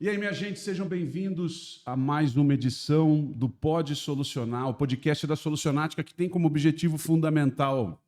E aí, minha gente, sejam bem-vindos a mais uma edição do Pode Solucionar, o podcast da Solucionática, que tem como objetivo fundamental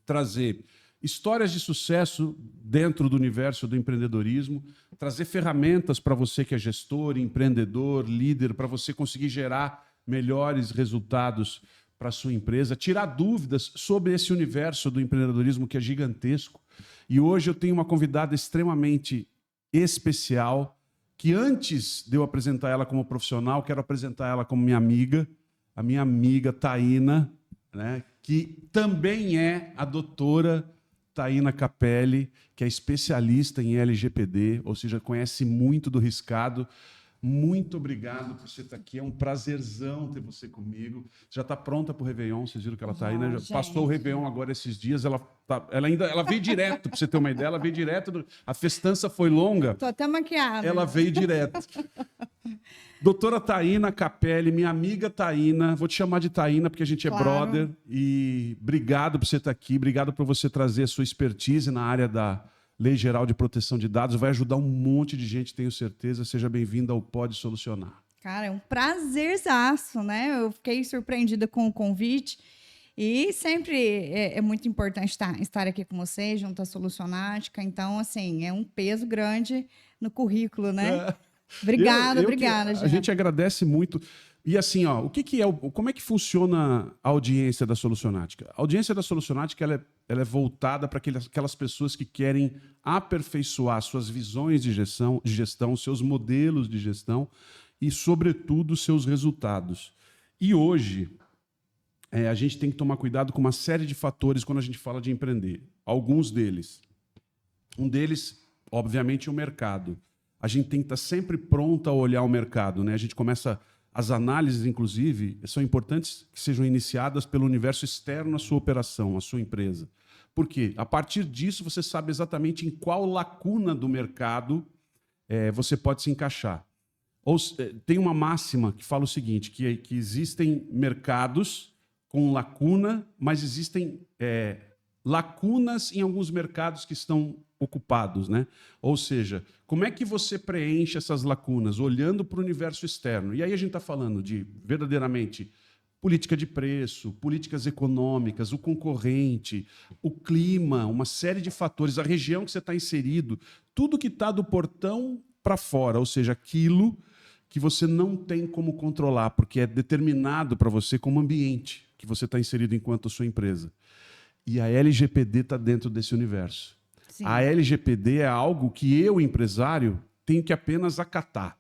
trazer histórias de sucesso dentro do universo do empreendedorismo, trazer ferramentas para você que é gestor, empreendedor, líder, para você conseguir gerar melhores resultados para a sua empresa, tirar dúvidas sobre esse universo do empreendedorismo que é gigantesco. E hoje eu tenho uma convidada extremamente especial, que antes de eu apresentar ela como profissional, quero apresentar ela como minha amiga, a minha amiga Taína, né, que também é a doutora Taína Capelli, que é especialista em LGPD, ou seja, conhece muito do riscado. Muito obrigado por você estar aqui, é um prazerzão ter você comigo. Já está pronta para o Réveillon, vocês viram que ela está aí, né? Já passou o Réveillon agora esses dias, ela veio direto, para você ter uma ideia, ela veio direto, a festança foi longa. Estou até maquiada. Ela veio direto. Doutora Taína Capelli, minha amiga Taína, vou te chamar de Taína porque a gente é brother, e obrigado por você estar aqui, obrigado por você trazer a sua expertise na área da Lei Geral de Proteção de Dados, vai ajudar um monte de gente, tenho certeza. Seja bem-vindo ao Pode Solucionar. Cara, é um prazerzaço, né? Eu fiquei surpreendida com o convite e sempre é muito importante estar aqui com você, junto à Solucionática. Então, assim, é um peso grande no currículo, né? Obrigada, A gente agradece muito. E assim, ó, como é que funciona a audiência da Solucionática? A audiência da Solucionática ela é voltada para aquelas pessoas que querem aperfeiçoar suas visões de gestão, seus modelos de gestão e, sobretudo, seus resultados. E hoje, a gente tem que tomar cuidado com uma série de fatores quando a gente fala de empreender. Alguns deles. Um deles, obviamente, é o mercado. A gente tem que estar sempre pronto a olhar o mercado, né? A gente começa... As análises, inclusive, são importantes que sejam iniciadas pelo universo externo à sua operação, à sua empresa. Por quê? A partir disso, você sabe exatamente em qual lacuna do mercado você pode se encaixar. Tem uma máxima que fala o seguinte, que existem mercados com lacuna, mas existem lacunas em alguns mercados que estão ocupados, né? Ou seja, como é que você preenche essas lacunas? Olhando para o universo externo. E aí a gente está falando de, verdadeiramente, política de preço, políticas econômicas, o concorrente, o clima, uma série de fatores, a região que você está inserido, tudo que está do portão para fora, ou seja, aquilo que você não tem como controlar, porque é determinado para você como ambiente que você está inserido enquanto sua empresa. E a LGPD está dentro desse universo. Sim. A LGPD é algo que eu, empresário, tenho que apenas acatar.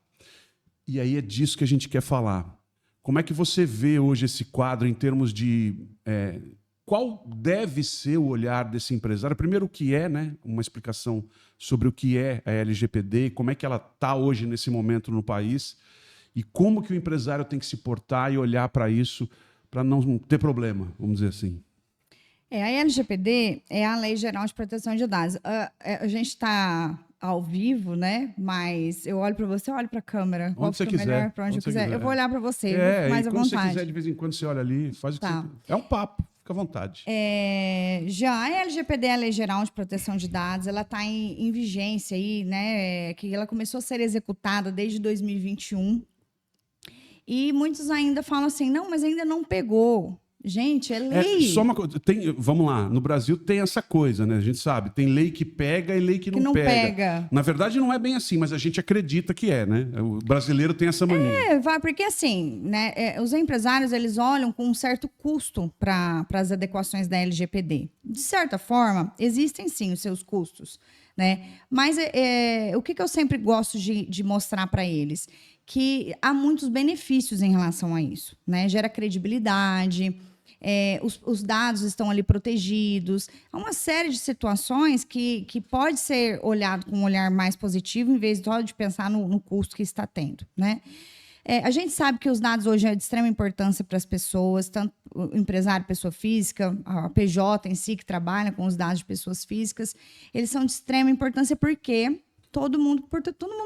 E aí é disso que a gente quer falar. Como é que você vê hoje esse quadro em termos de... qual deve ser o olhar desse empresário? Primeiro, o que é, né? Uma explicação sobre o que é a LGPD, como é que ela está hoje nesse momento no país, e como que o empresário tem que se portar e olhar para isso para não ter problema, vamos dizer assim. A LGPD é a Lei Geral de Proteção de Dados. A gente está ao vivo, né? Mas eu olho para você, eu olho para a câmera. Onde você quiser. Para onde eu quiser. Eu vou olhar para você, mais à vontade. Quando você quiser, de vez em quando você olha ali, faz o que você... É um papo, fica à vontade. Já a LGPD, a Lei Geral de Proteção de Dados, ela está em vigência aí, né? Que ela começou a ser executada desde 2021. E muitos ainda falam assim, não, mas ainda não pegou. Gente, é lei. Só uma coisa, vamos lá, no Brasil tem essa coisa, né? A gente sabe, tem lei que pega e lei que não pega. Na verdade, não é bem assim, mas a gente acredita que é, né? O brasileiro tem essa mania. Porque assim, né? Os empresários, eles olham com um certo custo para as adequações da LGPD. De certa forma, existem sim os seus custos, né? Mas o que eu sempre gosto de mostrar para eles? Que há muitos benefícios em relação a isso, né? Gera credibilidade... os dados estão ali protegidos. Há uma série de situações que pode ser olhado com um olhar mais positivo, em vez de pensar no custo que está tendo, né? A gente sabe que os dados hoje é de extrema importância para as pessoas, tanto o empresário, pessoa física, a PJ em si, que trabalha com os dados de pessoas físicas, eles são de extrema importância porque todo mundo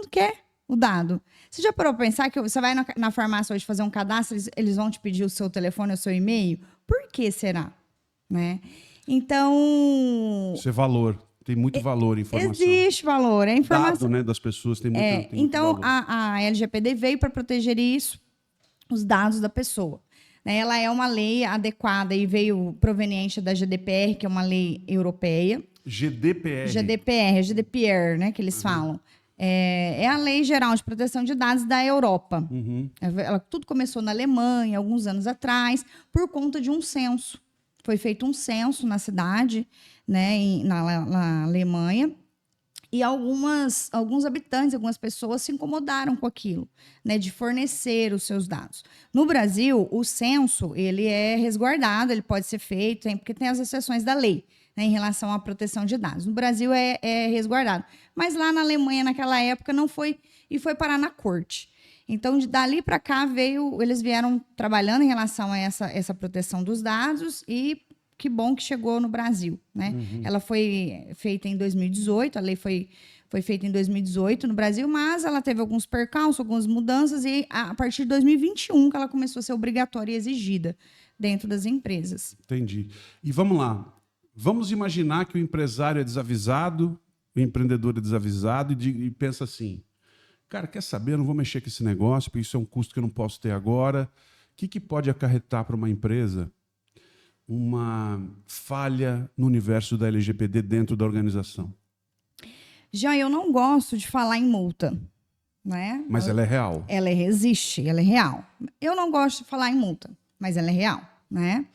quer o dado. Você já parou para pensar que você vai na farmácia hoje fazer um cadastro, eles vão te pedir o seu telefone, o seu e-mail? Por que será? Né? Então... Isso é valor. tem muito valor a informação. Existe valor, é informação. Dado, né, das pessoas tem muito, tem muito Então, valor. a LGPD veio para proteger isso, os dados da pessoa. Né? Ela é uma lei adequada e veio proveniente da GDPR, que é uma lei europeia. GDPR. GDPR, né, que eles falam. É a Lei Geral de Proteção de Dados da Europa. Tudo começou na Alemanha, alguns anos atrás, por conta de um censo. Foi feito um censo na cidade, né, na Alemanha, e alguns habitantes, algumas pessoas se incomodaram com aquilo, né, de fornecer os seus dados. No Brasil, o censo ele é resguardado, ele pode ser feito, porque tem as exceções da lei, né, em relação à proteção de dados. No Brasil é resguardado. Mas lá na Alemanha, naquela época, não foi, e foi parar na corte. Então, dali para cá, eles vieram trabalhando em relação a essa proteção dos dados e que bom que chegou no Brasil. Né? Ela foi feita em 2018, a lei foi feita em 2018 no Brasil, mas ela teve alguns percalços, algumas mudanças, e a partir de 2021 que ela começou a ser obrigatória e exigida dentro das empresas. Entendi. E vamos lá. Vamos imaginar que o empresário é desavisado, o empreendedor é desavisado e pensa assim, cara, quer saber? Eu não vou mexer com esse negócio, porque isso é um custo que eu não posso ter agora. O que pode acarretar para uma empresa uma falha no universo da LGPD dentro da organização? Já eu não gosto de falar em multa. Né? Mas ela é real. Ela existe, ela é real. Eu não gosto de falar em multa, mas ela é real. Né?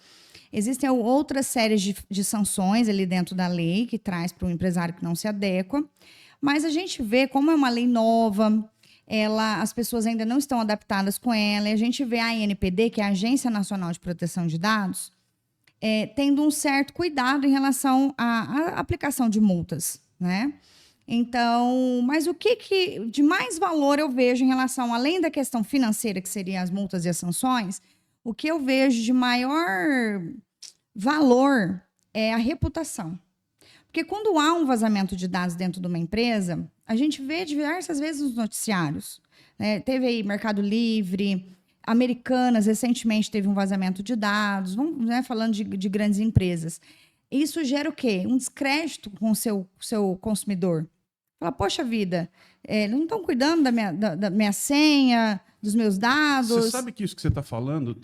Existem outras séries de sanções ali dentro da lei que traz para o empresário que não se adequa, mas a gente vê como é uma lei nova, as pessoas ainda não estão adaptadas com ela, e a gente vê a ANPD, que é a Agência Nacional de Proteção de Dados, tendo um certo cuidado em relação à aplicação de multas, né? Então, mas o que de mais valor eu vejo em relação, além da questão financeira, que seriam as multas e as sanções, o que eu vejo de maior valor é a reputação. Porque quando há um vazamento de dados dentro de uma empresa, a gente vê diversas vezes nos noticiários. Né? Teve aí Mercado Livre, Americanas, recentemente teve um vazamento de dados, falando de grandes empresas. Isso gera o quê? Um descrédito com o seu consumidor. Fala, poxa vida, eles não estão cuidando da minha senha, dos meus dados. Você sabe que isso que você está falando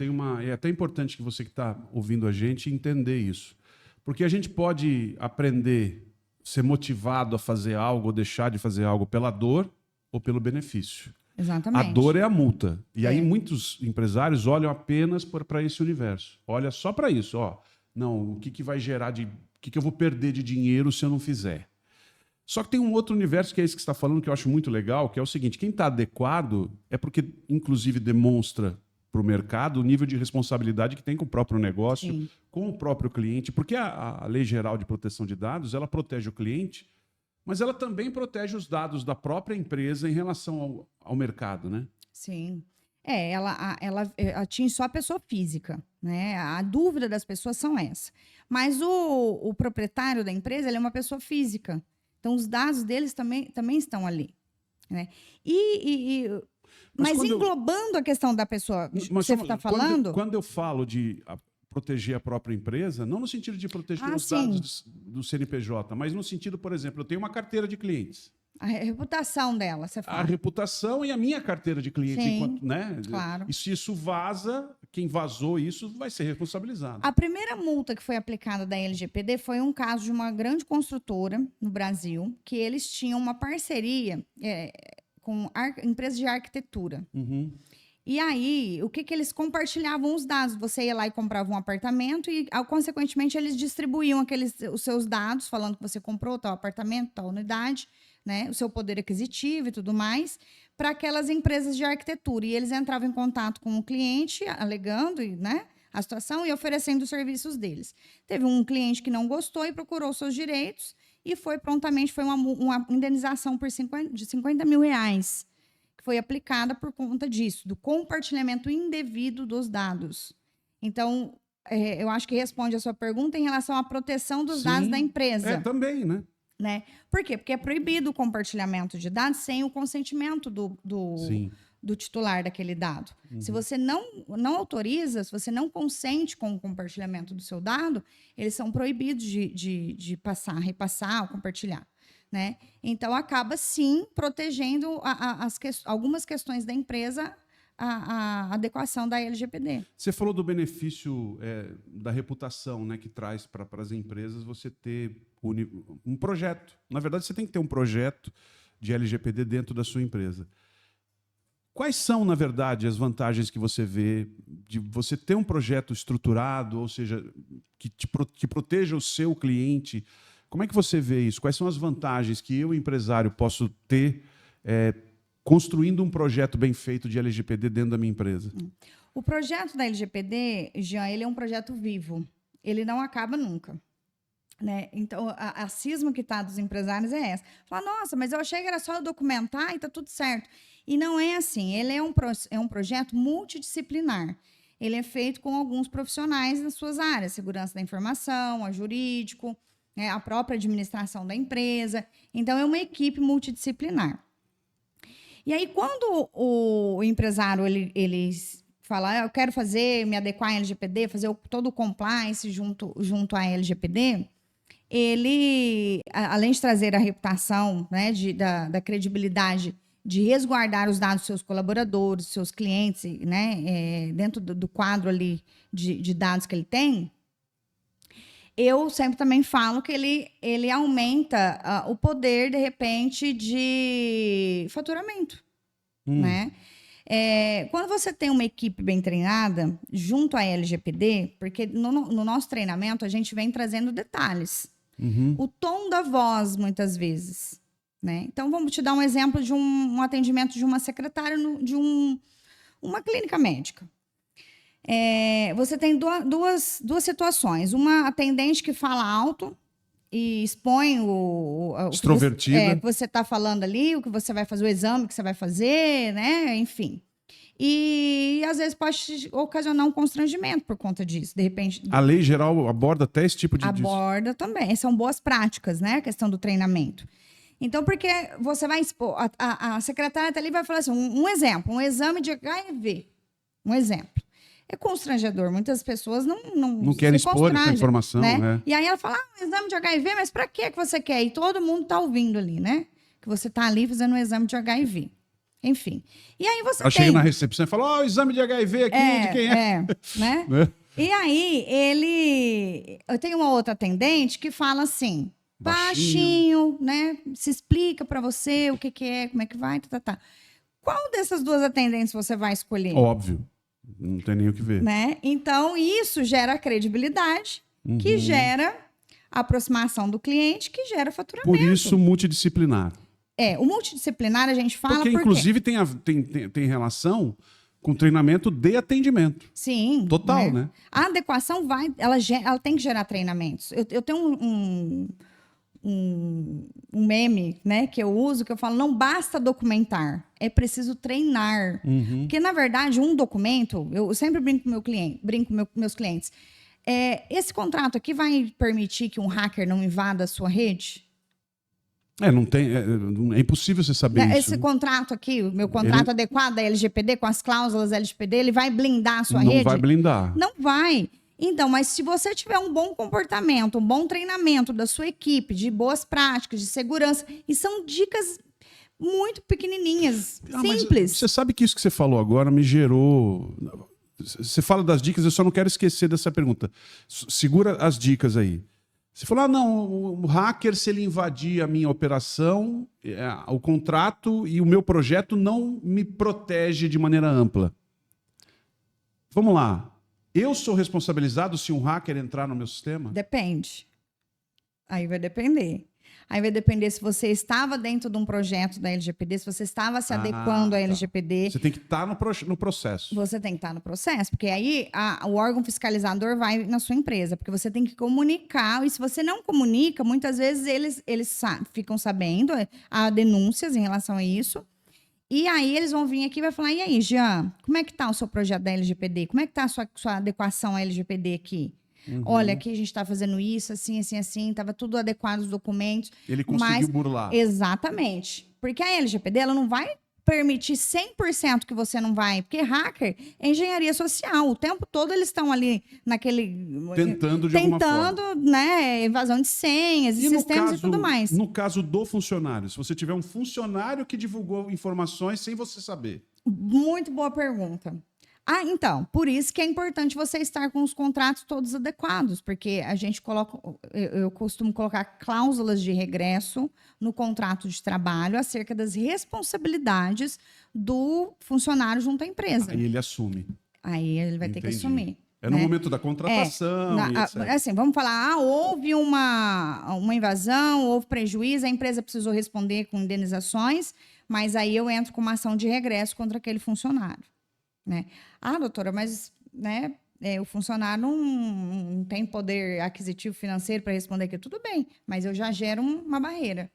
é até importante que você que está ouvindo a gente entender isso. Porque a gente pode aprender, ser motivado a fazer algo ou deixar de fazer algo pela dor ou pelo benefício. Exatamente. A dor é a multa. E aí muitos empresários olham apenas para esse universo. Olha só para isso. Ó. Não, o que vai gerar o que eu vou perder de dinheiro se eu não fizer? Só que tem um outro universo que é esse que você está falando, que eu acho muito legal, que é o seguinte, quem está adequado é porque, inclusive, demonstra para o mercado o nível de responsabilidade que tem com o próprio negócio, Sim. com o próprio cliente, porque a Lei Geral de Proteção de Dados, ela protege o cliente, mas ela também protege os dados da própria empresa em relação ao mercado, né? Sim. Ela atinge só a pessoa física, né? A dúvida das pessoas são essa. Mas o proprietário da empresa, ele é uma pessoa física. Então, os dados deles também estão ali. Né? Mas englobando a questão da pessoa que você está falando... Quando eu falo de proteger a própria empresa, não no sentido de proteger os dados do CNPJ, mas no sentido, por exemplo, eu tenho uma carteira de clientes. A reputação dela, você fala. A reputação e a minha carteira de clientes. Sim, né? Claro. E se isso vaza, quem vazou isso vai ser responsabilizado. A primeira multa que foi aplicada da LGPD foi um caso de uma grande construtora no Brasil, que eles tinham uma parceria com empresas de arquitetura. Uhum. E aí, o que eles compartilhavam os dados? Você ia lá e comprava um apartamento e, consequentemente, eles distribuíam os seus dados, falando que você comprou tal apartamento, tal unidade, né, o seu poder aquisitivo e tudo mais, para aquelas empresas de arquitetura. E eles entravam em contato com o cliente, alegando né, a situação e oferecendo os serviços deles. Teve um cliente que não gostou e procurou seus direitos e prontamente foi uma indenização de 50 mil reais, que foi aplicada por conta disso, do compartilhamento indevido dos dados. Então, eu acho que responde a sua pergunta em relação à proteção dos dados da empresa. Também, né? Por quê? Porque é proibido o compartilhamento de dados sem o consentimento do titular daquele dado. Se você não autoriza, se você não consente com o compartilhamento do seu dado, eles são proibidos de passar, repassar ou compartilhar. Né? Então, acaba, sim, protegendo algumas questões da empresa, a adequação da LGPD. Você falou do benefício da reputação, né, que traz para as empresas você ter um projeto. Na verdade, você tem que ter um projeto de LGPD dentro da sua empresa. Quais são, na verdade, as vantagens que você vê de você ter um projeto estruturado, ou seja, que proteja o seu cliente? Como é que você vê isso? Quais são as vantagens que eu, empresário, posso ter construindo um projeto bem feito de LGPD dentro da minha empresa? O projeto da LGPD, Jean, ele é um projeto vivo. Ele não acaba nunca. Né? Então, a cisma que está dos empresários é essa. Fala, nossa, mas eu achei que era só eu documentar e está tudo certo. E não é assim. Ele é um projeto multidisciplinar. Ele é feito com alguns profissionais nas suas áreas, segurança da informação, a jurídico, né, a própria administração da empresa. Então, é uma equipe multidisciplinar. E aí, quando o empresário ele fala, eu quero me adequar à LGPD, fazer todo o compliance junto à LGPD, ele, além de trazer a reputação, né, da credibilidade de resguardar os dados dos seus colaboradores, dos seus clientes, né, dentro do quadro ali de dados que ele tem, eu sempre também falo que ele aumenta o poder, de repente, de faturamento, né? Quando você tem uma equipe bem treinada, junto à LGPD, porque no nosso treinamento a gente vem trazendo detalhes. O tom da voz, muitas vezes. Né? Então, vamos te dar um exemplo de um atendimento de uma secretária de uma clínica médica. Você tem duas situações. Uma atendente que fala alto e expõe extrovertida. O que você está falando ali, o que você vai fazer, o exame que você vai fazer, né? Enfim. E às vezes pode ocasionar um constrangimento por conta disso. De repente. A lei geral aborda até esse tipo de. Aborda também. São boas práticas, né? A questão do treinamento. Então, porque você vai expor. A secretária tá ali e vai falar assim: um exemplo, um exame de HIV. Um exemplo. É constrangedor. Muitas pessoas não querem expor essa informação. Né? E aí ela fala: um exame de HIV, mas para que você quer? E todo mundo está ouvindo ali, né? Que você está ali fazendo um exame de HIV. Enfim. E aí você eu cheguei na recepção e falou: o exame de HIV aqui, de quem é? Né? E aí eu tenho uma outra atendente que fala assim: baixinho, né? Se explica para você o que é, como é que vai, tá. Qual dessas duas atendentes você vai escolher? Óbvio. Não tem nem o que ver. Né? Então, isso gera credibilidade, que gera aproximação do cliente, que gera faturamento. Por isso, multidisciplinar. O multidisciplinar a gente fala porque inclusive, tem relação com treinamento de atendimento. Sim. Total, né? A adequação ela tem que gerar treinamentos. Eu tenho um meme, né, que eu uso, que eu falo, não basta documentar, é preciso treinar. Porque, na verdade, um documento, eu sempre brinco com meus clientes, esse contrato aqui vai permitir que um hacker não invada a sua rede? Não tem, é impossível você saber isso. Esse contrato aqui, o meu contrato adequado da LGPD, com as cláusulas LGPD, ele vai blindar a sua rede? Não vai blindar. Não vai. Então, mas se você tiver um bom comportamento, um bom treinamento da sua equipe, de boas práticas, de segurança, e são dicas muito pequenininhas, simples. Você sabe que isso que você falou agora me gerou... Você fala das dicas, eu só não quero esquecer dessa pergunta. Segura as dicas aí. Você falou, não, o hacker, se ele invadir a minha operação, o contrato e o meu projeto não me protege de maneira ampla. Vamos lá. Eu sou responsabilizado se um hacker entrar no meu sistema? Depende. Aí vai depender. Aí vai depender se você estava dentro de um projeto da LGPD, se você estava se adequando à LGPD. Você tem que estar no processo. Você tem que estar no processo, porque aí o órgão fiscalizador vai na sua empresa, porque você tem que comunicar, e se você não comunica, muitas vezes eles ficam sabendo, há denúncias em relação a isso, e aí eles vão vir aqui e vai falar, e aí, Jean, como é que está o seu projeto da LGPD? Como é que está a sua adequação à LGPD aqui? Olha, aqui a gente está fazendo isso, assim, estava tudo adequado os documentos. Ele conseguiu burlar. Exatamente. Porque a LGPD, ela não vai permitir 100% que você não vai... Porque hacker é engenharia social. O tempo todo eles estão ali naquele... Tentando de alguma forma. Tentando, né, evasão de senhas e sistemas e tudo mais. No caso do funcionário, se você tiver um funcionário que divulgou informações sem você saber. Muito boa pergunta. Ah, então, por isso que é importante você estar com os contratos todos adequados, porque a gente coloca, eu costumo colocar cláusulas de regresso no contrato de trabalho acerca das responsabilidades do funcionário junto à empresa. Aí ele assume. Aí ele vai ter que assumir. É no momento da contratação. Assim, vamos falar, houve uma invasão, houve prejuízo, a empresa precisou responder com indenizações, mas aí eu entro com uma ação de regresso contra aquele funcionário. Né? Ah, doutora, mas né, o funcionário não tem poder aquisitivo financeiro para responder aqui. Tudo bem, mas eu já gero uma barreira.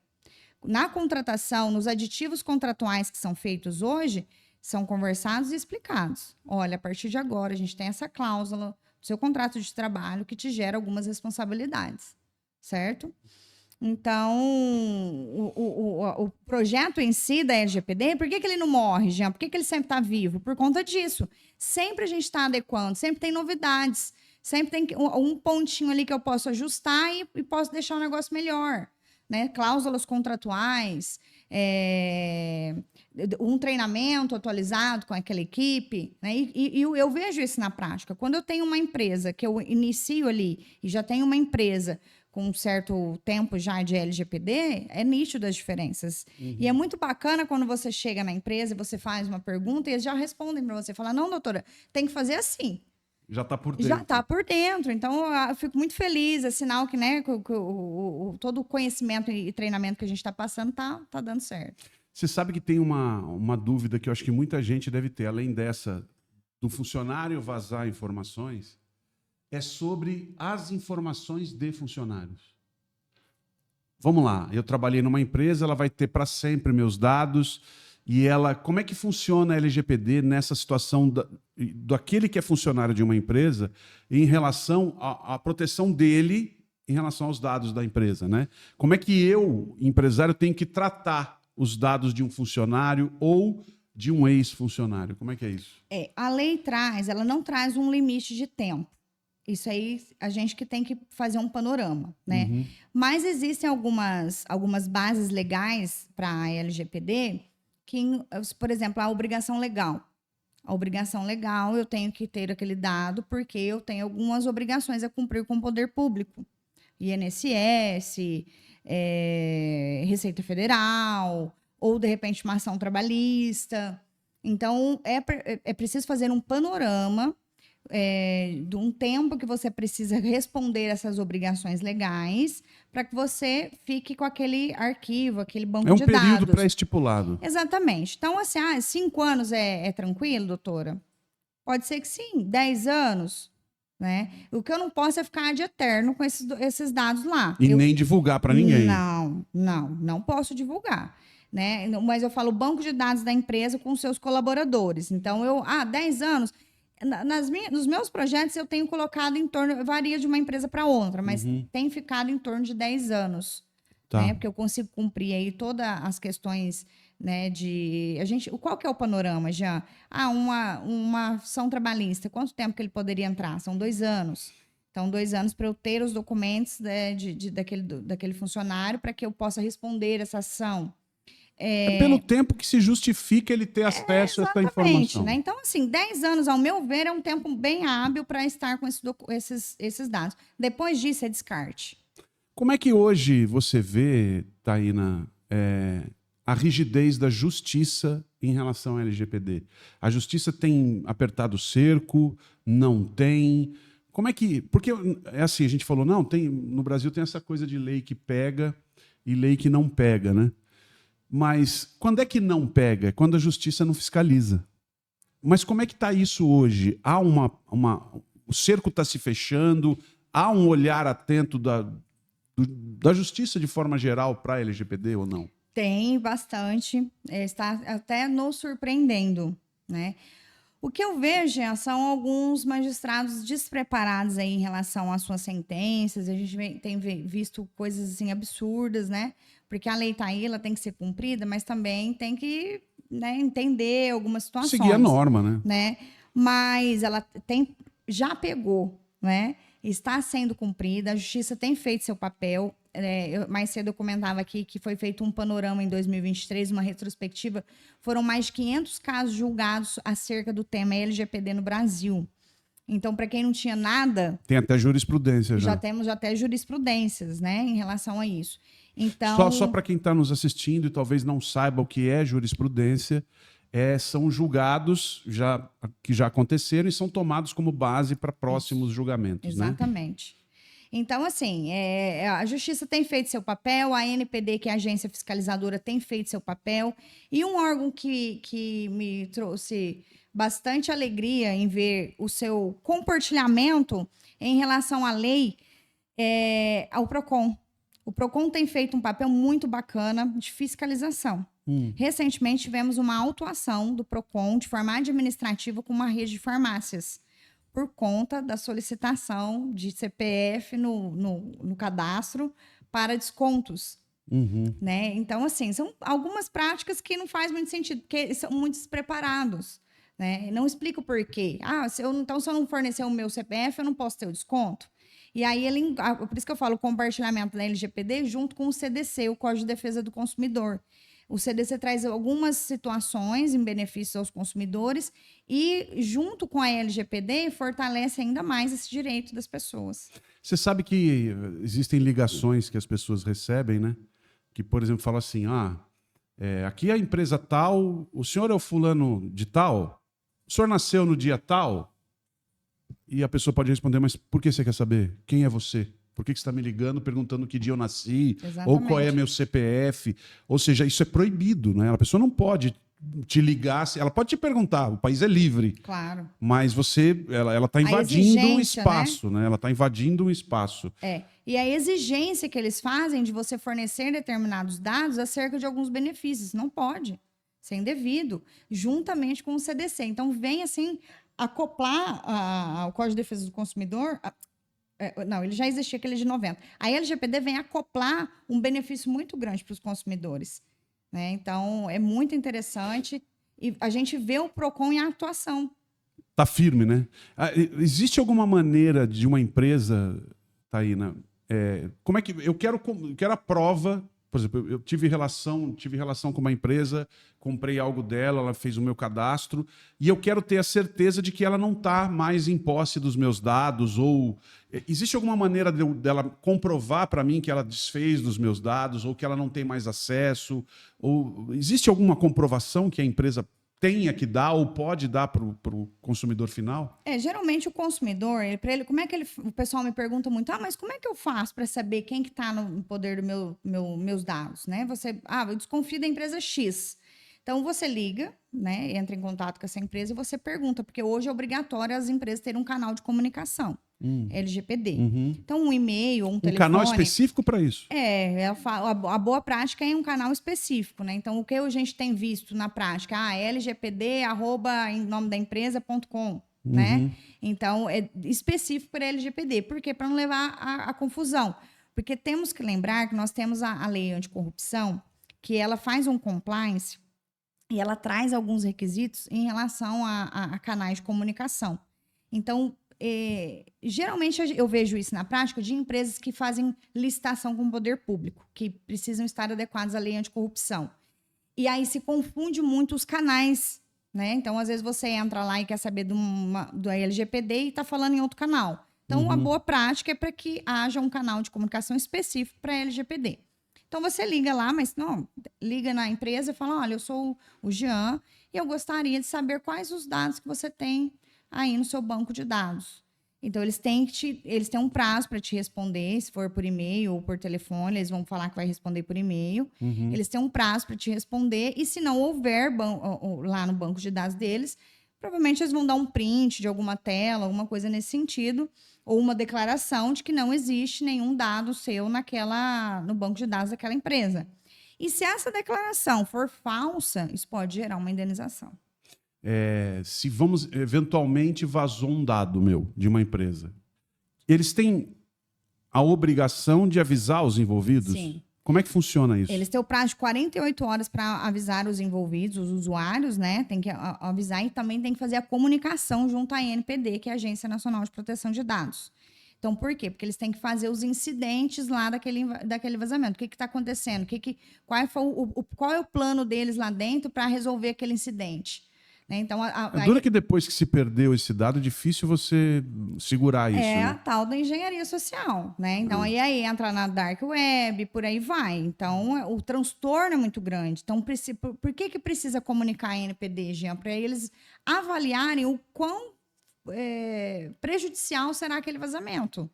Na contratação, nos aditivos contratuais que são feitos hoje, são conversados e explicados. Olha, a partir de agora, a gente tem essa cláusula do seu contrato de trabalho que te gera algumas responsabilidades, certo? Então, o projeto em si da LGPD, por que ele não morre, Jean? Por que ele sempre está vivo? Por conta disso. Sempre a gente está adequando, sempre tem novidades, sempre tem um pontinho ali que eu posso ajustar e posso deixar o negócio melhor. Né? Cláusulas contratuais, um treinamento atualizado com aquela equipe. Né? E eu vejo isso na prática. Quando eu tenho uma empresa que eu inicio ali e já tenho uma empresa com um certo tempo já de LGPD, é nítido as diferenças. Uhum. E é muito bacana quando você chega na empresa e você faz uma pergunta e eles já respondem para você. Fala, não, doutora, tem que fazer assim. Já está por dentro. Já está por dentro. Então, eu fico muito feliz. É sinal que, né, todo o conhecimento e treinamento que a gente está passando está dando certo. Você sabe que tem uma dúvida que eu acho que muita gente deve ter, além dessa do funcionário vazar informações, é sobre as informações de funcionários. Vamos lá, eu trabalhei numa empresa, ela vai ter para sempre meus dados, e ela, como é que funciona a LGPD nessa situação daquele que é funcionário de uma empresa em relação à proteção dele em relação aos dados da empresa, né? Como é que eu, empresário, tenho que tratar os dados de um funcionário ou de um ex-funcionário? Como é que é isso? A lei ela não traz um limite de tempo. Isso aí, a gente que tem que fazer um panorama, né? Uhum. Mas existem algumas bases legais para a LGPD que, por exemplo, a obrigação legal. A obrigação legal, eu tenho que ter aquele dado porque eu tenho algumas obrigações a cumprir com o poder público. INSS, Receita Federal, ou, de repente, uma ação trabalhista. Então, é preciso fazer um panorama de um tempo que você precisa responder essas obrigações legais para que você fique com aquele arquivo, aquele banco de dados. É um período pré-estipulado. Exatamente. Então, assim, 5 anos é tranquilo, doutora? Pode ser que sim. 10 anos, né? O que eu não posso é ficar de eterno com esses dados lá. E nem divulgar para ninguém. Não posso divulgar. Né? Mas eu falo banco de dados da empresa com seus colaboradores. Então, 10 anos... Nos meus projetos, eu tenho colocado em torno... Varia de uma empresa para outra, mas tem ficado em torno de 10 anos. Tá. Né? Porque eu consigo cumprir aí todas as questões, né, de... Qual que é o panorama, Jean? Uma ação trabalhista. Quanto tempo que ele poderia entrar? São 2 anos. Então, 2 anos para eu ter os documentos, né, daquele funcionário para que eu possa responder essa ação. É pelo tempo que se justifica ele ter acesso a essa informação. Né? Então, assim, 10 anos, ao meu ver, é um tempo bem hábil para estar com esses dados. Depois disso, é descarte. Como é que hoje você vê, Taína, a rigidez da justiça em relação à LGPD? A justiça tem apertado o cerco? Não tem? Como é que... Porque é assim, a gente falou, no Brasil tem essa coisa de lei que pega e lei que não pega, né? Mas quando é que não pega? É quando a justiça não fiscaliza. Mas como é que está isso hoje? Há o cerco está se fechando? Há um olhar atento da justiça de forma geral para a LGPD ou não? Tem bastante. Está até nos surpreendendo, né? O que eu vejo são alguns magistrados despreparados aí em relação às suas sentenças. A gente tem visto coisas assim absurdas, né? Porque a lei está aí, ela tem que ser cumprida, mas também tem que, né, entender algumas situações. Seguir a norma, Né? Mas ela já pegou, né? Está sendo cumprida, a justiça tem feito seu papel. Mais cedo eu comentava aqui que foi feito um panorama em 2023, uma retrospectiva. Foram mais de 500 casos julgados acerca do tema LGPD no Brasil. Então, para quem não tinha nada... Tem até jurisprudência já. Já temos até jurisprudências, né, em relação a isso. Então... Só para quem está nos assistindo e talvez não saiba o que é jurisprudência, são julgados que já aconteceram e são tomados como base para próximos julgamentos. Exatamente. Né? Então, assim, a Justiça tem feito seu papel, a ANPD, que é a agência fiscalizadora, tem feito seu papel, e um órgão que me trouxe bastante alegria em ver o seu compartilhamento em relação à lei é o PROCON. O PROCON tem feito um papel muito bacana de fiscalização. Recentemente, tivemos uma autuação do PROCON de forma administrativa com uma rede de farmácias, por conta da solicitação de CPF no cadastro para descontos. Né? Então, assim, são algumas práticas que não faz muito sentido, porque são muito despreparados. Né? Não explico por quê. Então, se eu não fornecer o meu CPF, eu não posso ter o desconto? E aí, por isso que eu falo compartilhamento da LGPD junto com o CDC, o Código de Defesa do Consumidor. O CDC traz algumas situações em benefício aos consumidores e, junto com a LGPD, fortalece ainda mais esse direito das pessoas. Você sabe que existem ligações que as pessoas recebem, né? Que, por exemplo, falam assim, aqui é a empresa tal, o senhor é o fulano de tal, o senhor nasceu no dia tal? E a pessoa pode responder, mas por que você quer saber? Quem é você? Por que você está me ligando perguntando que dia eu nasci? Exatamente. Ou qual é meu CPF? Ou seja, isso é proibido, né? A pessoa não pode te ligar, ela pode te perguntar, o país é livre. Claro. Mas ela está invadindo um espaço, né? Ela está invadindo um espaço. E a exigência que eles fazem de você fornecer determinados dados acerca de alguns benefícios. Não pode. Isso é indevido. Juntamente com o CDC. Então, vem assim, acoplar ao Código de Defesa do Consumidor... Não, ele já existia, aquele de 90. A LGPD vem acoplar um benefício muito grande para os consumidores. Né? Então, é muito interessante. E a gente vê o PROCON em atuação. Está firme, né? Existe alguma maneira de uma empresa, Taína, como é que... Eu quero a prova... Por exemplo, eu tive relação com uma empresa, comprei algo dela, ela fez o meu cadastro, e eu quero ter a certeza de que ela não está mais em posse dos meus dados, ou existe alguma maneira dela comprovar para mim que ela desfez dos meus dados, ou que ela não tem mais acesso, ou existe alguma comprovação que a empresa tenha que dar ou pode dar para o consumidor final? Geralmente o consumidor, como é que o pessoal me pergunta muito, mas como é que eu faço para saber quem que está no poder dos meus dados? Né? Eu desconfio da empresa X. Então, você liga, né, entra em contato com essa empresa e você pergunta, porque hoje é obrigatório as empresas terem um canal de comunicação, LGPD. Então, um e-mail, um telefone... Um canal específico para isso? A boa prática é um canal específico, né? Então, o que a gente tem visto na prática? LGPD, em nome da empresa.com, né? Então, é específico para LGPD. Por quê? Para não levar a confusão. Porque temos que lembrar que nós temos a lei anticorrupção, que ela faz um compliance e ela traz alguns requisitos em relação a canais de comunicação. Então, geralmente eu vejo isso na prática de empresas que fazem licitação com o poder público, que precisam estar adequadas à lei anticorrupção. E aí se confunde muito os canais, né? Então, às vezes você entra lá e quer saber do LGPD e está falando em outro canal. Então, a boa prática é para que haja um canal de comunicação específico para LGPD. Então, você liga lá, mas não, liga na empresa e fala, olha, eu sou o Jean e eu gostaria de saber quais os dados que você tem aí no seu banco de dados. Então, eles têm um prazo para te responder, se for por e-mail ou por telefone, eles vão falar que vai responder por e-mail. Eles têm um prazo para te responder e se não houver lá no banco de dados deles, provavelmente eles vão dar um print de alguma tela, alguma coisa nesse sentido, ou uma declaração de que não existe nenhum dado seu no banco de dados daquela empresa. E se essa declaração for falsa, isso pode gerar uma indenização. Se eventualmente vazou um dado meu de uma empresa, eles têm a obrigação de avisar os envolvidos? Sim. Como é que funciona isso? Eles têm o prazo de 48 horas para avisar os envolvidos, os usuários, né? Tem que avisar e também tem que fazer a comunicação junto à ANPD, que é a Agência Nacional de Proteção de Dados. Então, por quê? Porque eles têm que fazer os incidentes lá daquele vazamento. O que está acontecendo? Qual é o plano deles lá dentro para resolver aquele incidente? Né? Então, É duro que depois que se perdeu esse dado, é difícil você segurar isso. É né? a tal da engenharia social, né? Então, aí entra na dark web, por aí vai. Então, o transtorno é muito grande. Então, por que precisa comunicar a NPD, Jean? Para eles avaliarem o quão prejudicial será aquele vazamento.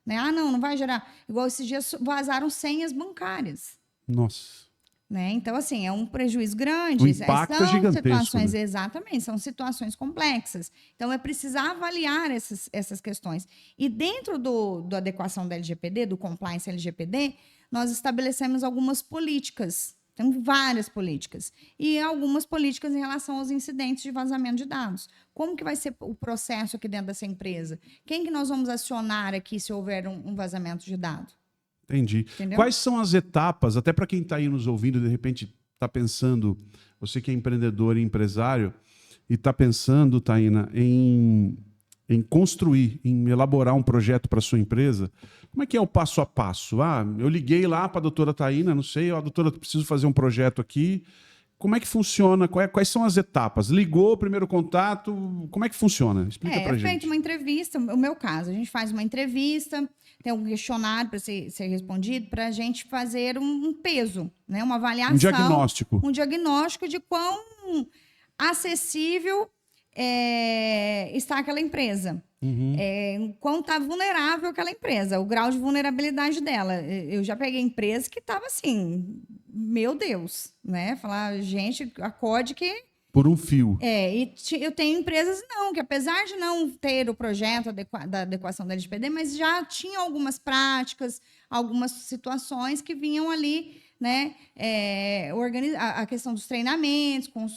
Né? Ah, não vai gerar... Igual esses dias vazaram senhas bancárias. Nossa. Né? Então, assim, é um prejuízo grande. O impacto é gigantesco. Situações, né? exatamente, são situações complexas. Então, é preciso avaliar essas questões. E dentro da adequação da LGPD, do compliance LGPD, nós estabelecemos algumas políticas. Tem várias políticas. E algumas políticas em relação aos incidentes de vazamento de dados. Como que vai ser o processo aqui dentro dessa empresa? Quem que nós vamos acionar aqui se houver um vazamento de dados? Entendi. Entendeu? Quais são as etapas, até para quem está aí nos ouvindo, de repente está pensando, você que é empreendedor e empresário, e está pensando, Taína, em construir, em elaborar um projeto para sua empresa, como é que é o passo a passo? Ah, eu liguei lá para a doutora Taína, não sei, doutora, preciso fazer um projeto aqui. Como é que funciona? Quais são as etapas? Ligou, primeiro contato, como é que funciona? Explica para gente. É feita uma entrevista, o meu caso, a gente faz uma entrevista, tem um questionário para ser respondido, para a gente fazer um peso, né? Uma avaliação. Um diagnóstico. Um diagnóstico de quão acessível está aquela empresa. Quão está vulnerável aquela empresa, o grau de vulnerabilidade dela. Eu já peguei empresa que estava assim, meu Deus, né? Falar, gente, acorde que... Por um fio. E eu tenho empresas que apesar de não ter o projeto da adequação da LGPD, mas já tinham algumas práticas, algumas situações que vinham ali, né? A questão dos treinamentos com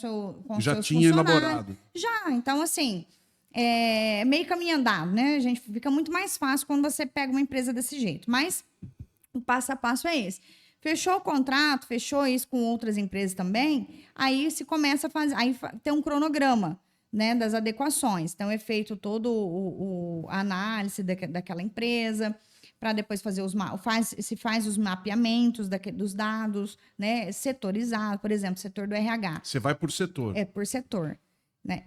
já seus tinha funcionários. elaborado. Já, então assim, meio caminho andado, né? A gente fica muito mais fácil quando você pega uma empresa desse jeito. Mas o passo a passo é esse. Fechou o contrato, fechou isso com outras empresas também, aí se começa a fazer, aí tem um cronograma, né, das adequações. Então, é feito todo a análise daquela empresa, para depois fazer se faz os mapeamentos dos dados, né, setorizado, por exemplo, setor do RH. Você vai por setor. É por setor. Né?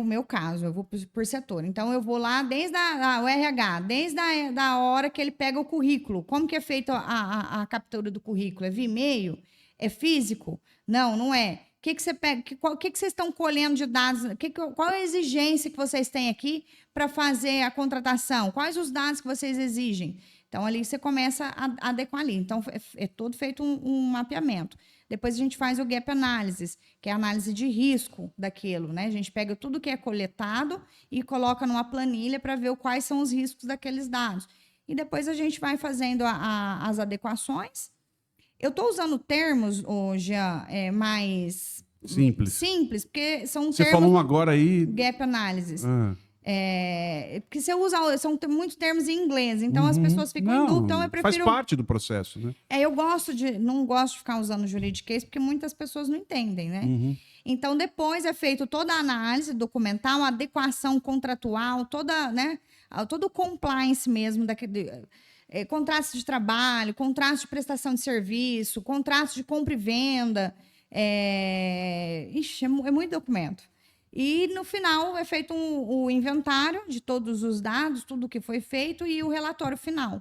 Meu caso, eu vou por setor. Então, eu vou lá desde o RH, desde a hora que ele pega o currículo. Como que é feita a captura do currículo? É via e-mail? É físico? Não é. O que você pega? O que vocês estão colhendo de dados? Qual é a exigência que vocês têm aqui para fazer a contratação? Quais os dados que vocês exigem? Então, ali você começa a adequar ali. Então, é todo feito um mapeamento. Depois a gente faz o gap analysis, que é a análise de risco daquilo, né? A gente pega tudo que é coletado e coloca numa planilha para ver quais são os riscos daqueles dados. E depois a gente vai fazendo as adequações. Eu estou usando termos hoje mais simples, porque são termos... Você falou um agora aí... Gap analysis. Porque você usa, são muitos termos em inglês, então as pessoas ficam em dúvida, então eu prefiro... Faz parte do processo, né? Não gosto de ficar usando juridiquês, porque muitas pessoas não entendem, né? Então, depois é feito toda a análise documental, a adequação contratual, todo o compliance mesmo, contratos de trabalho, contratos de prestação de serviço, contratos de compra e venda, é muito documento. E, no final, é feito o inventário de todos os dados, tudo que foi feito e o relatório final.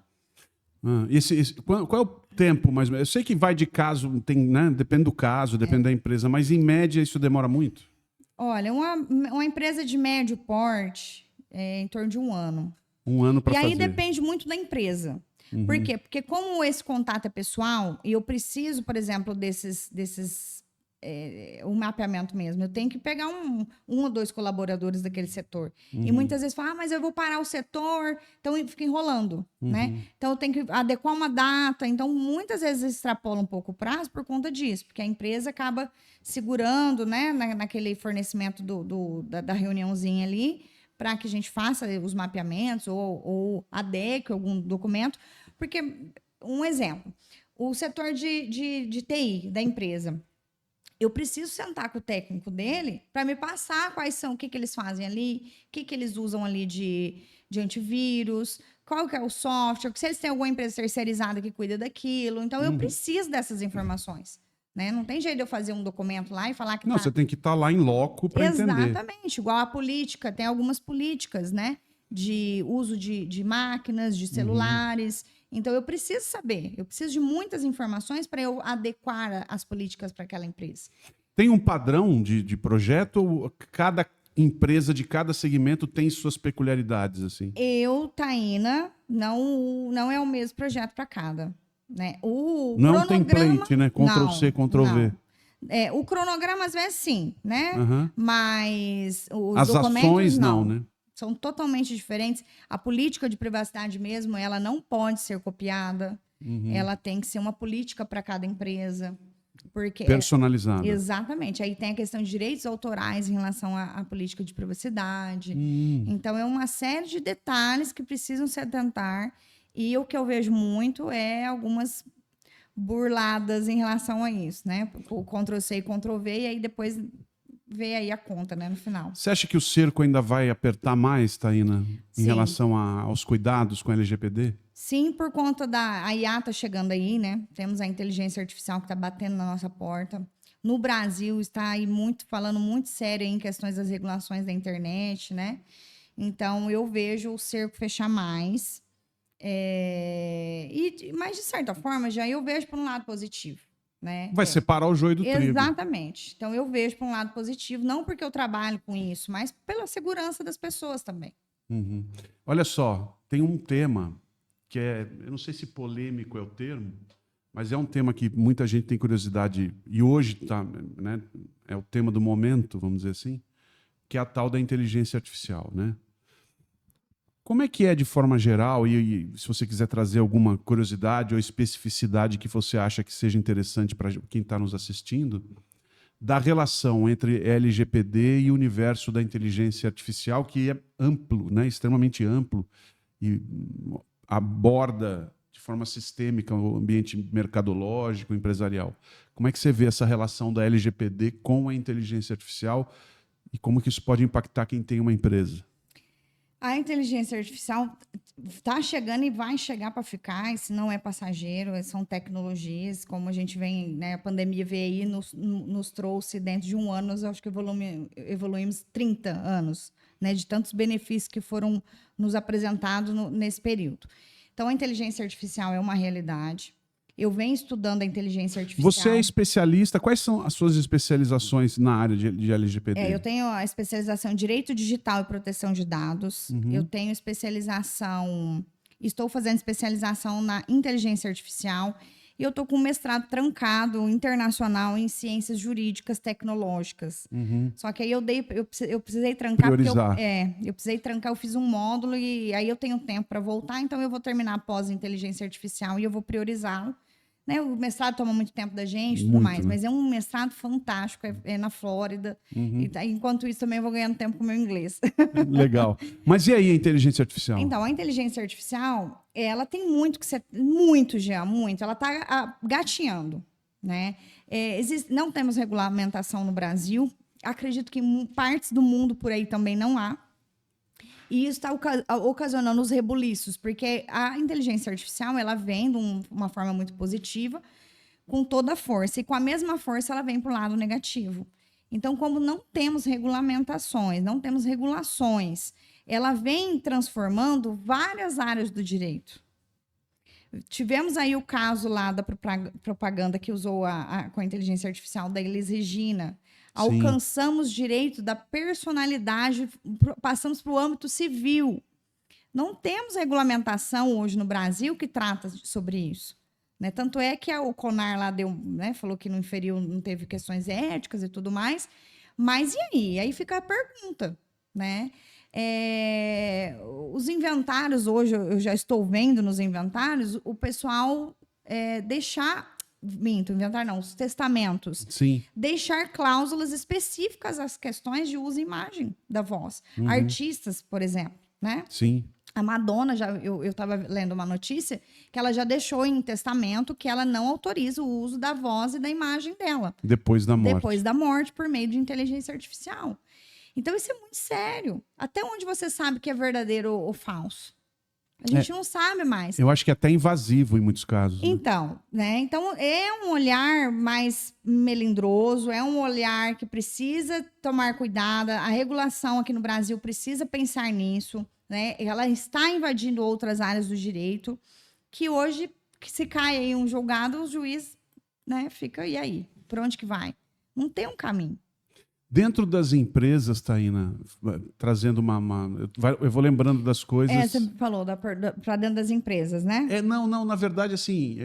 Qual é o tempo, mais ou menos? Eu sei que vai de caso, né? Depende do caso, depende da empresa, mas, em média, isso demora muito? Olha, uma empresa de médio porte é em torno de 1 ano. 1 ano para fazer. E aí depende muito da empresa. Por quê? Porque como esse contato é pessoal, e eu preciso, por exemplo, o mapeamento mesmo. Eu tenho que pegar um ou 2 colaboradores daquele setor. E muitas vezes falam, mas eu vou parar o setor, então fica enrolando, né? Então eu tenho que adequar uma data. Então, muitas vezes extrapola um pouco o prazo por conta disso, porque a empresa acaba segurando, né, naquele fornecimento da reuniãozinha ali, para que a gente faça os mapeamentos ou adeque algum documento. Porque, um exemplo, o setor de TI da empresa. Eu preciso sentar com o técnico dele para me passar quais são, o que eles fazem ali, o que eles usam ali de antivírus, qual que é o software, se eles têm alguma empresa terceirizada que cuida daquilo. Então, eu preciso dessas informações. Né? Não tem jeito de eu fazer um documento lá e falar que Não, você tem que estar lá em loco para entender. Exatamente, igual a política, tem algumas políticas, né? De uso de máquinas, de celulares. Então, eu preciso saber, eu preciso de muitas informações para eu adequar as políticas para aquela empresa. Tem um padrão de projeto ou cada empresa de cada segmento tem suas peculiaridades, assim? Taína, não é o mesmo projeto para cada. Né? O não é um cronograma, template, né? Ctrl-C, Ctrl-V. O cronograma, às vezes, sim, né? Mas os as documentos, ações, não, né? São totalmente diferentes. A política de privacidade mesmo, ela não pode ser copiada. Ela tem que ser uma política para cada empresa. Porque personalizada. Exatamente. Aí tem a questão de direitos autorais em relação à política de privacidade. Então, é uma série de detalhes que precisam se atentar. E o que eu vejo muito é algumas burladas em relação a isso, né? O Ctrl-C e Ctrl-V, e aí depois vê aí a conta, né, no final. Você acha que o cerco ainda vai apertar mais, Taína, em relação aos cuidados com a LGPD? Sim, por conta a IA tá chegando aí, né? Temos a inteligência artificial que está batendo na nossa porta. No Brasil está aí falando muito sério em questões das regulações da internet, né? Então, eu vejo o cerco fechar mais. Mas, de certa forma, já eu vejo por um lado positivo. Né? Vai separar o joio do trigo. Exatamente. Então, eu vejo por um lado positivo, não porque eu trabalho com isso, mas pela segurança das pessoas também. Olha só, tem um tema que eu não sei se polêmico é o termo, mas é um tema que muita gente tem curiosidade, e hoje né, é o tema do momento, vamos dizer assim, que é a tal da inteligência artificial, né? Como é que é de forma geral, e se você quiser trazer alguma curiosidade ou especificidade que você acha que seja interessante para quem está nos assistindo, da relação entre LGPD e o universo da inteligência artificial, que é amplo, né? Extremamente amplo, e aborda de forma sistêmica o ambiente mercadológico, empresarial. Como é que você vê essa relação da LGPD com a inteligência artificial e como que isso pode impactar quem tem uma empresa? A inteligência artificial está chegando e vai chegar para ficar, isso não é passageiro, são tecnologias, como a gente vem, né, a pandemia veio aí, nos trouxe dentro de um ano, eu acho que evoluímos 30 anos, né, de tantos benefícios que foram nos apresentados nesse período. Então, a inteligência artificial é uma realidade. Eu venho estudando a inteligência artificial. Você é especialista, quais são as suas especializações na área de LGPD? Eu tenho a especialização em Direito Digital e Proteção de Dados. Eu tenho estou fazendo especialização na Inteligência Artificial. E eu estou com um mestrado trancado internacional em Ciências Jurídicas Tecnológicas. Só que aí eu precisei trancar. Priorizar. Eu precisei trancar, eu fiz um módulo e aí eu tenho tempo para voltar, então eu vou terminar após Inteligência Artificial e eu vou priorizá-lo. Né? O mestrado toma muito tempo da gente e tudo mais, mas é um mestrado fantástico, é na Flórida. E enquanto isso, também eu vou ganhando tempo com o meu inglês. Legal. Mas e aí a inteligência artificial? Então, a inteligência artificial, ela tem muito que ser... Muito, Jean, muito. Ela está gatinhando, né? Não temos regulamentação no Brasil. Acredito que em partes do mundo por aí também não há. E isso está ocasionando os rebuliços, porque a inteligência artificial ela vem de uma forma muito positiva, com toda a força. E com a mesma força, ela vem para o lado negativo. Então, como não temos regulamentações, não temos regulações, ela vem transformando várias áreas do direito. Tivemos aí o caso lá da propaganda que usou com a inteligência artificial da Elis Regina. Alcançamos direito da personalidade, passamos para o âmbito civil. Não temos regulamentação hoje no Brasil que trata sobre isso. Né? Tanto é que o CONAR lá falou que não teve questões éticas e tudo mais. Mas e aí? Aí fica a pergunta. Né? Os inventários, hoje eu já estou vendo nos inventários, o pessoal deixar... inventário não, os testamentos. Sim. Deixar cláusulas específicas às questões de uso e imagem da voz. Artistas, por exemplo, né? Sim. A Madonna, eu estava lendo uma notícia que ela já deixou em testamento que ela não autoriza o uso da voz e da imagem dela. Depois da morte. Depois da morte, por meio de inteligência artificial. Então, isso é muito sério. Até onde você sabe que é verdadeiro ou falso? A gente não sabe mais. Eu acho que é até invasivo em muitos casos. Né? Então, né? Então, é um olhar mais melindroso, é um olhar que precisa tomar cuidado. A regulação aqui no Brasil precisa pensar nisso, né? Ela está invadindo outras áreas do direito, que hoje, que se cai aí um julgado, o juiz, né, fica, e aí? Por onde que vai? Não tem um caminho. Dentro das empresas, Taína, trazendo eu vou lembrando das coisas. Você falou para dentro das empresas, né? Não, na verdade, assim,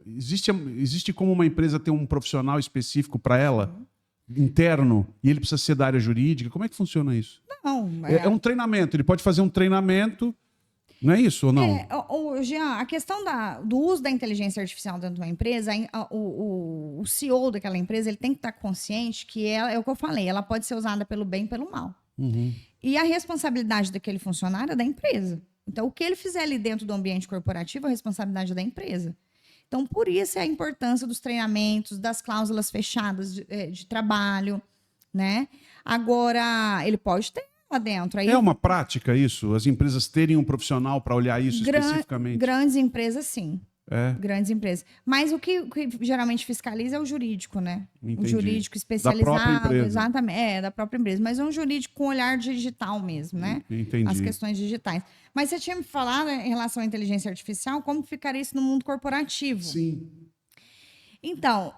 existe como uma empresa ter um profissional específico para ela, interno, e ele precisa ser da área jurídica? Como é que funciona isso? Não. É um treinamento, ele pode fazer um treinamento. Não é isso ou não? Jean, a questão do uso da inteligência artificial dentro de uma empresa, o CEO daquela empresa, ele tem que estar consciente que é o que eu falei, ela pode ser usada pelo bem e pelo mal. Uhum. E a responsabilidade daquele funcionário é da empresa. Então, o que ele fizer ali dentro do ambiente corporativo é a responsabilidade da empresa. Então, por isso é a importância dos treinamentos, das cláusulas fechadas de trabalho, né? Agora, ele pode ter lá dentro. Aí, é uma prática isso? As empresas terem um profissional para olhar isso especificamente? Grandes empresas, sim. É. Grandes empresas. Mas o que geralmente fiscaliza é o jurídico, né? Entendi. O jurídico especializado. Da própria empresa. Exatamente. Da própria empresa. Mas é um jurídico com olhar digital mesmo, né? Entendi. As questões digitais. Mas você tinha me falado em relação à inteligência artificial, como ficaria isso no mundo corporativo? Sim. Então,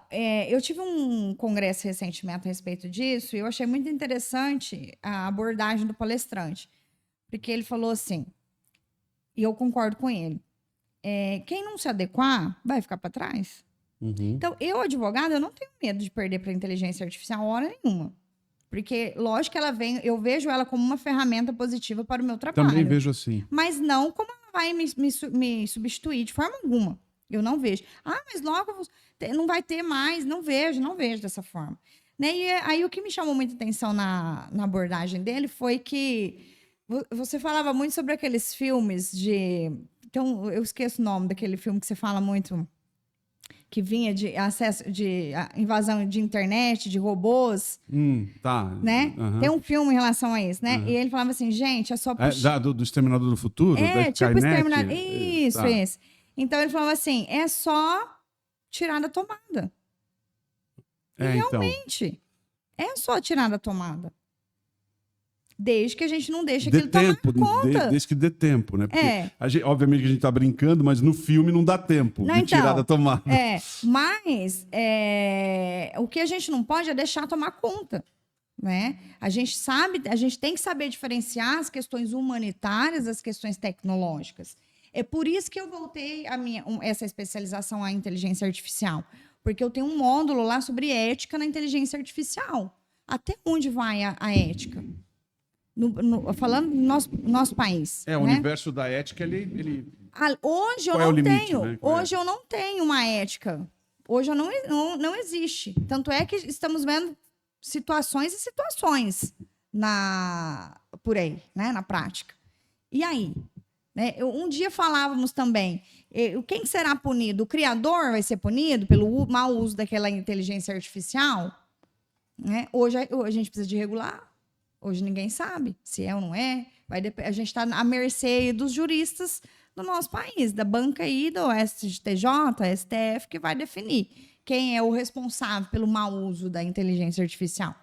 eu tive um congresso recentemente a respeito disso e eu achei muito interessante a abordagem do palestrante. Porque ele falou assim, e eu concordo com ele, quem não se adequar vai ficar para trás. Uhum. Então, eu, advogada, eu não tenho medo de perder para a inteligência artificial hora nenhuma. Porque, lógico que ela vem, eu vejo ela como uma ferramenta positiva para o meu trabalho. Também vejo assim. Mas não como ela vai me substituir de forma alguma. Eu não vejo. Mas logo não vai ter mais. Não vejo dessa forma. Né? E aí o que me chamou muita atenção na abordagem dele foi que você falava muito sobre aqueles filmes de... Então, eu esqueço o nome daquele filme que você fala muito, que vinha de acesso, de invasão de internet, de robôs. Tá. Né? Uhum. Tem um filme em relação a isso, né? Uhum. E ele falava assim, gente, é só... do Exterminador do Futuro? Da tipo Skynet? Exterminador. Isso, tá. isso. Então, ele falava assim, é só tirar da tomada. E realmente, é só tirar da tomada. Desde que a gente não deixe aquilo tomar conta. Desde que dê tempo, né? Porque, obviamente que a gente tá brincando, mas no filme não dá tempo de tirar da tomada. Mas o que a gente não pode é deixar tomar conta. Né? A gente tem que saber diferenciar as questões humanitárias das questões tecnológicas. É por isso que eu voltei essa especialização à inteligência artificial. Porque eu tenho um módulo lá sobre ética na inteligência artificial. Até onde vai a ética? Falando do nosso país. O universo da ética, ele... Hoje eu não tenho. Né? Hoje eu não tenho uma ética. Hoje não existe. Tanto é que estamos vendo situações e situações por aí, né? Na prática. E aí? Né? Um dia falávamos também, quem será punido? O criador vai ser punido pelo mau uso daquela inteligência artificial? Né? Hoje a gente precisa de regular. Hoje ninguém sabe se é ou não é. A gente está à mercê dos juristas do nosso país, da banca aí, do STJ, STF, que vai definir quem é o responsável pelo mau uso da inteligência artificial.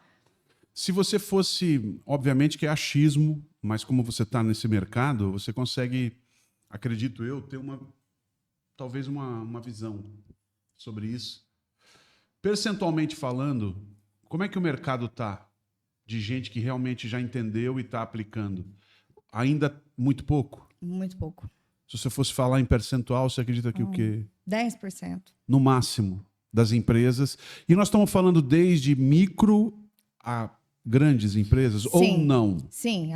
Se você fosse, obviamente que é achismo, mas como você está nesse mercado, você consegue, acredito eu, ter talvez uma visão sobre isso. Percentualmente falando, como é que o mercado está de gente que realmente já entendeu e está aplicando? Ainda muito pouco? Muito pouco. Se você fosse falar em percentual, você acredita que o quê? 10%. No máximo, das empresas. E nós estamos falando desde micro a grandes empresas, ou não? Sim.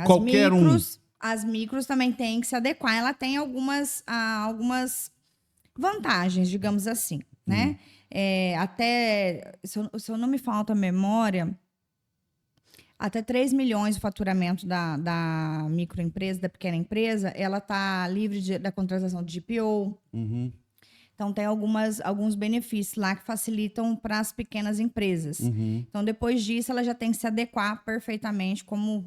As micros também têm que se adequar. Ela tem algumas vantagens, digamos assim, né? Até, se eu não me falta a memória, Até 3 milhões o faturamento da microempresa, da pequena empresa, ela está livre da contratação de GPO. Uhum. Então, tem alguns benefícios lá que facilitam para as pequenas empresas. Uhum. Então, depois disso, ela já tem que se adequar perfeitamente como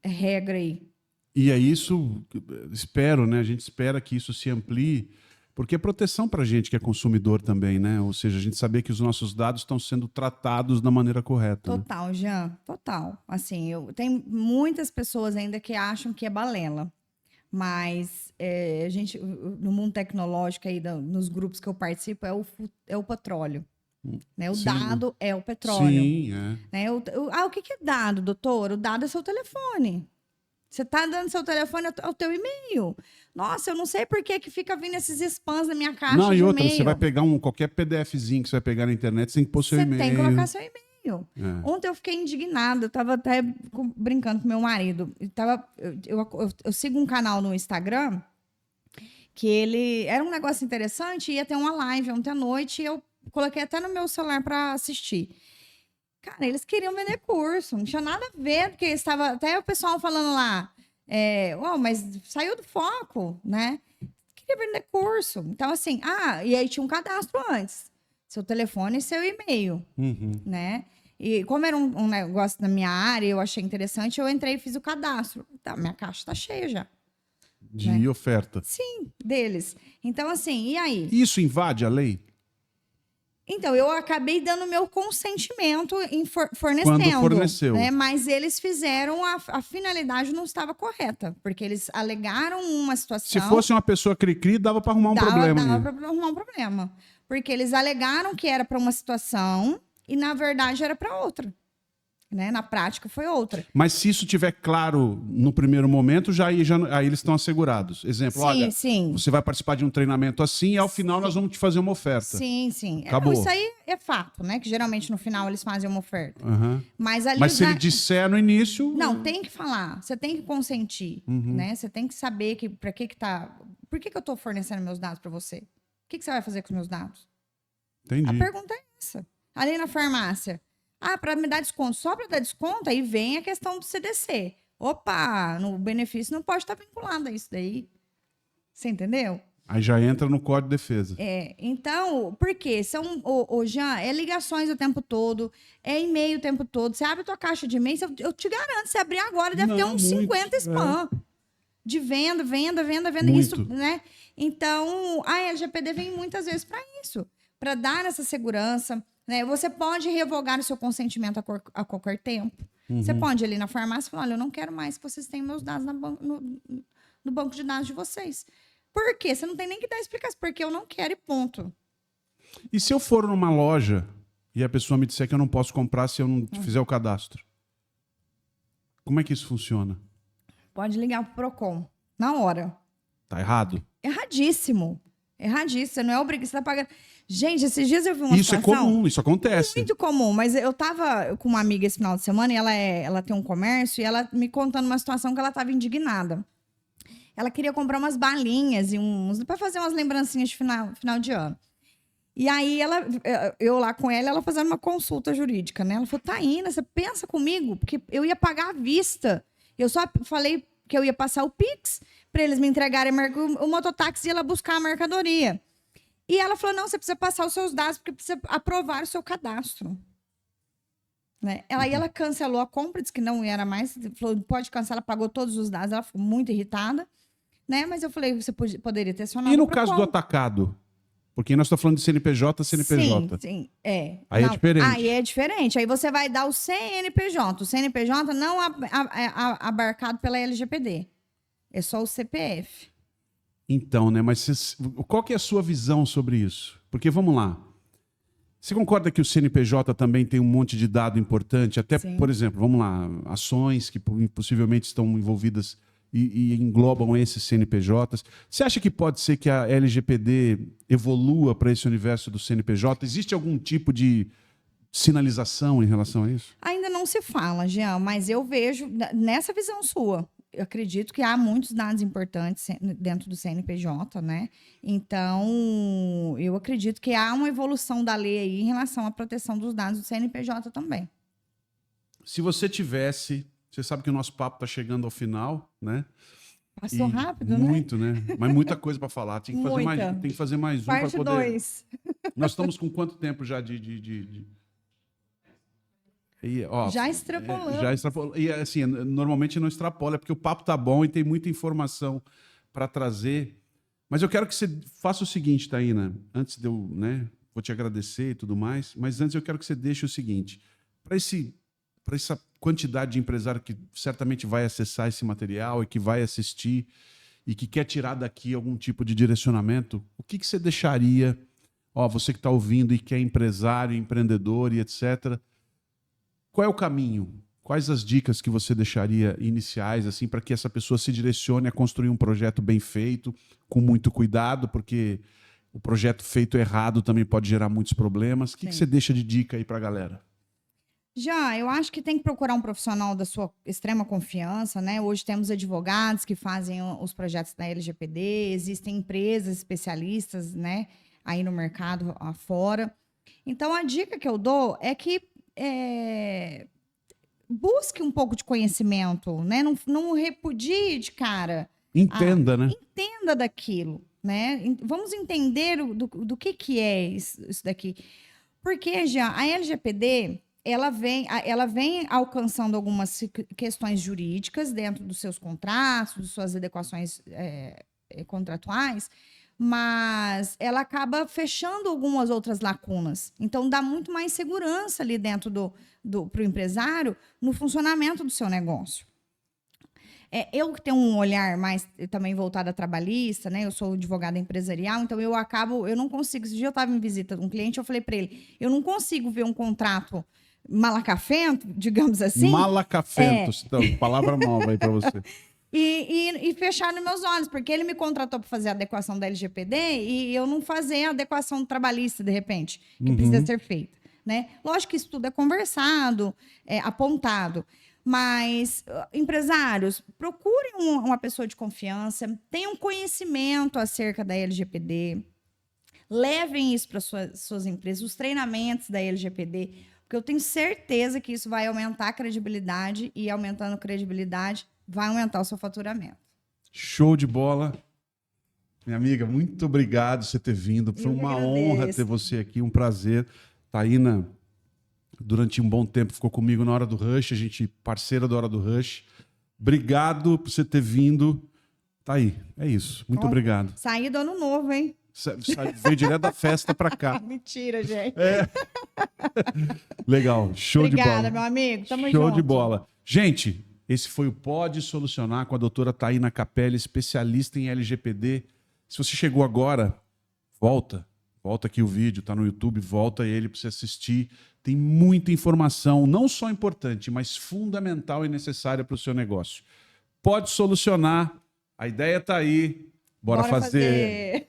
regra aí. E é isso, espero, né? A gente espera que isso se amplie, porque é proteção para a gente que é consumidor também, né? Ou seja, a gente saber que os nossos dados estão sendo tratados da maneira correta. Total, né? Jean, total. Assim, tem muitas pessoas ainda que acham que é balela. Mas a gente, no mundo tecnológico, aí, nos grupos que eu participo, é o petróleo. Né? O Sim. dado é o petróleo. Sim, é. Né? O que é dado, doutor? O dado é seu telefone. Você está dando seu telefone ao teu e-mail. Nossa, eu não sei por que fica vindo esses spams na minha caixa Não, de e outra, e-mail. você vai pegar qualquer PDFzinho que você vai pegar na internet, você tem que pôr seu e-mail. Você tem que colocar seu e-mail. É. Ontem eu fiquei indignada, eu estava até brincando com meu marido. Eu sigo um canal no Instagram que ele era um negócio interessante, ia ter uma live ontem à noite e eu coloquei até no meu celular para assistir. Cara, eles queriam vender curso, não tinha nada a ver, porque estava até o pessoal falando lá, mas saiu do foco, né? Queria vender curso. Então, assim, e aí tinha um cadastro antes. Seu telefone e seu e-mail, né? E como era um negócio da minha área, eu achei interessante, eu entrei e fiz o cadastro. Tá, minha caixa tá cheia já. De oferta. Sim, deles. Então, assim, e aí? Isso invade a lei? Então, eu acabei dando meu consentimento em fornecendo. Quando forneceu. Né? Mas eles fizeram, a finalidade não estava correta, porque eles alegaram uma situação... Se fosse uma pessoa cri-cri, dava para arrumar um problema. Dava para arrumar um problema. Porque eles alegaram que era para uma situação e, na verdade, era para outra. Né? Na prática, foi outra. Mas se isso tiver claro no primeiro momento, aí eles estão assegurados. Exemplo, olha, você vai participar de um treinamento assim e ao final nós vamos te fazer uma oferta. Sim. Acabou. Isso aí é fato, né? Que geralmente no final eles fazem uma oferta. Mas se ele disser no início... Não, tem que falar. Você tem que consentir, né? Você tem que saber para que tá... Por que eu tô fornecendo meus dados para você? O que você vai fazer com os meus dados? Entendi. A pergunta é essa. Ali na farmácia... para me dar desconto. Só para dar desconto, aí vem a questão do CDC. Opa, no benefício não pode estar vinculado a isso daí. Você entendeu? Aí já entra no Código de Defesa. Então, por quê? Jean, ligações o tempo todo, e-mail o tempo todo. Você abre a tua caixa de e-mail, eu te garanto, se abrir agora, deve ter uns 50 spam. De venda. Muito. Isso, né? Então, a LGPD vem muitas vezes para isso. Para dar essa segurança... Né? Você pode revogar o seu consentimento a qualquer tempo. Você pode ir ali na farmácia e falar, olha, eu não quero mais que vocês tenham meus dados no banco de dados de vocês. Por quê? Você não tem nem que dar explicação, porque eu não quero e ponto. E se eu for numa loja e a pessoa me disser que eu não posso comprar se eu não fizer o cadastro? Como é que isso funciona? Pode ligar pro Procon, na hora. Tá errado? Erradíssimo. Você não é obrigado, você tá pagando... Gente, esses dias eu vi uma situação... Isso é comum, isso acontece. Muito comum, mas eu tava com uma amiga esse final de semana e ela tem um comércio e ela me contando uma situação que ela tava indignada. Ela queria comprar umas balinhas e para fazer umas lembrancinhas de final de ano. E aí eu lá com ela fazendo uma consulta jurídica, né? Ela falou, Taína, você pensa comigo? Porque eu ia pagar à vista. Eu só falei que eu ia passar o Pix para eles me entregarem o mototáxi e ela buscar a mercadoria. E ela falou, não, você precisa passar os seus dados porque precisa aprovar o seu cadastro. Né? Aí ela cancelou a compra, disse que não era mais, falou, pode cancelar, ela pagou todos os dados, ela ficou muito irritada. Né? Mas eu falei, você poderia ter acionado. E no caso do atacado? Porque nós estamos falando de CNPJ, CNPJ. Sim. Aí é diferente. Aí é diferente. Aí você vai dar o CNPJ. O CNPJ não abarcado pela LGPD. É só o CPF. Então, né? Mas qual que é a sua visão sobre isso? Porque, vamos lá. Você concorda que o CNPJ também tem um monte de dado importante? Até, Sim. Por exemplo, vamos lá, ações que possivelmente estão envolvidas e englobam esses CNPJs. Você acha que pode ser que a LGPD evolua para esse universo do CNPJ? Existe algum tipo de sinalização em relação a isso? Ainda não se fala, Jean, mas eu vejo nessa visão sua. Eu acredito que há muitos dados importantes dentro do CNPJ, né? Então, eu acredito que há uma evolução da lei aí em relação à proteção dos dados do CNPJ também. Se você tivesse... Você sabe que o nosso papo está chegando ao final, né? Passou rápido, muito, né? Mas muita coisa para falar. Tem que fazer mais um para Parte poder... 2. Nós estamos com quanto tempo já E, ó, Já extrapolamos. Já extrapolou. E assim, normalmente não extrapola, porque o papo tá bom e tem muita informação para trazer. Mas eu quero que você faça o seguinte, Taína, antes de eu, né, vou te agradecer e tudo mais, mas antes eu quero que você deixe o seguinte, para essa quantidade de empresário que certamente vai acessar esse material e que vai assistir e que quer tirar daqui algum tipo de direcionamento, o que você deixaria, ó, você que está ouvindo e que é empresário, empreendedor e etc., qual é o caminho? Quais as dicas que você deixaria iniciais assim para que essa pessoa se direcione a construir um projeto bem feito, com muito cuidado, porque o projeto feito errado também pode gerar muitos problemas. O que você deixa de dica aí para a galera? Eu acho que tem que procurar um profissional da sua extrema confiança, né? Hoje temos advogados que fazem os projetos da LGPD, existem empresas especialistas, né, aí no mercado afora. Então, a dica que eu dou é que busque um pouco de conhecimento, né? Não repudie de cara. Entenda, né? Entenda daquilo, né? Vamos entender do que é isso daqui. Porque já a LGPD, ela vem alcançando algumas questões jurídicas dentro dos seus contratos, de suas adequações contratuais, mas ela acaba fechando algumas outras lacunas. Então, dá muito mais segurança ali dentro para o empresário no funcionamento do seu negócio. Eu que tenho um olhar mais também voltado a trabalhista, né? Eu sou advogada empresarial, então eu não consigo. Esse dia eu estava em visita de um cliente, eu falei para ele, eu não consigo ver um contrato malacafento, digamos assim. Malacafento, então, palavra nova aí para você. E fechar nos meus olhos, porque ele me contratou para fazer a adequação da LGPD e eu não fazer a adequação trabalhista, de repente, que precisa ser feita, né? Lógico que isso tudo é conversado, apontado, mas empresários, procurem uma pessoa de confiança, tenham conhecimento acerca da LGPD, levem isso para suas empresas, os treinamentos da LGPD, porque eu tenho certeza que isso vai aumentar a credibilidade e, aumentando a credibilidade, vai aumentar o seu faturamento. Show de bola. Minha amiga, muito obrigado por você ter vindo. Foi uma honra ter você aqui, um prazer. Taína, durante um bom tempo, ficou comigo na Hora do Rush, a gente parceira da Hora do Rush. Obrigado por você ter vindo. Tá aí, é isso. Muito obrigado. Saí do ano novo, hein? Veio direto da festa pra cá. Mentira, gente. Legal, show de bola. Obrigada, meu amigo. Tamo junto. Show de bola. Gente, esse foi o Pode Solucionar com a doutora Taína Capelli, especialista em LGPD. Se você chegou agora, volta aqui o vídeo, tá no YouTube, volta ele para você assistir. Tem muita informação, não só importante, mas fundamental e necessária para o seu negócio. Pode Solucionar, a ideia tá aí, bora fazer.